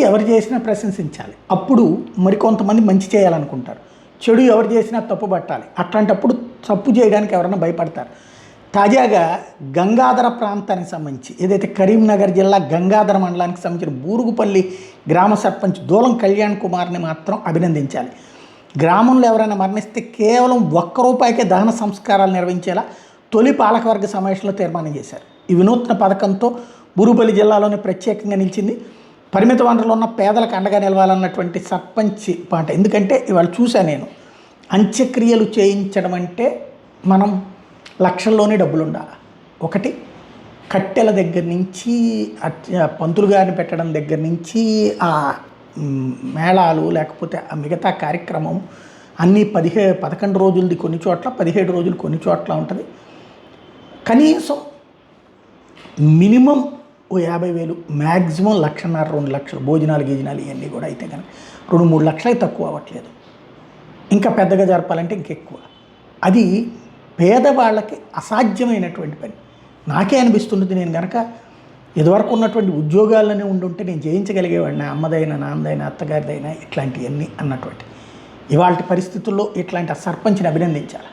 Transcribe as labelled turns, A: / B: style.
A: ఎవరు చేసినా ప్రశంసించాలి. అప్పుడు మరికొంతమంది మంచి చేయాలనుకుంటారు. చెడు ఎవరు చేసినా తప్పు పట్టాలి. అట్లాంటప్పుడు తప్పు చేయడానికి ఎవరైనా భయపడతారు. తాజాగా గంగాధర ప్రాంతానికి సంబంధించి ఏదైతే కరీంనగర్ జిల్లా గంగాధర మండలానికి సంబంధించిన బూరుగుపల్లి గ్రామ సర్పంచ్ దూలం కళ్యాణ్ కుమార్ని మాత్రం అభినందించాలి. గ్రామంలో ఎవరైనా మరణిస్తే కేవలం ₹1 దహన సంస్కారాలు నిర్వహించేలా తొలి పాలకవర్గ సమావేశంలో తీర్మానం చేశారు. ఈ వినూత్న పథకంతో బూరుగుపల్లి జిల్లాలోనే ప్రత్యేకంగా నిలిచింది. పరిమిత వనరులు ఉన్న పేదలకు అండగా నిలవాలన్నటువంటి సర్పంచ్ పాట. ఎందుకంటే ఇవాళ చూశాను నేను, అంత్యక్రియలు చేయించడం అంటే మనం లక్షల్లోనే డబ్బులు ఉండాలి. ఒకటి కట్టెల దగ్గర నుంచి పంతులు గారిని పెట్టడం దగ్గర నుంచి ఆ మేళాలు లేకపోతే ఆ మిగతా కార్యక్రమం అన్నీ 11 రోజులది కొన్ని చోట్ల, 17 రోజులు కొన్ని చోట్ల ఉంటుంది. కనీసం మినిమం 50,000, మ్యాక్సిమం 1,50,000, 2 లక్షలు భోజనాలు గీజనాలు ఇవన్నీ కూడా అయితే కనుక 2-3 లక్షలకి తక్కువ అవ్వట్లేదు. ఇంకా పెద్దగా జరపాలంటే ఇంకెక్కువ. అది పేదవాళ్ళకి అసాధ్యమైనటువంటి పని. నాకే అనిపిస్తున్నది, నేను కనుక ఇదివరకు ఉన్నటువంటి ఉద్యోగాల్లోనే ఉండుంటే నేను జయించగలిగేవాడిని. అమ్మదైనా, నాన్నదైనా, అత్తగారిదైనా ఇట్లాంటివన్నీ అన్నటువంటి. ఇవాళ పరిస్థితుల్లో ఇట్లాంటి సర్పంచ్ని అభినందించాలి.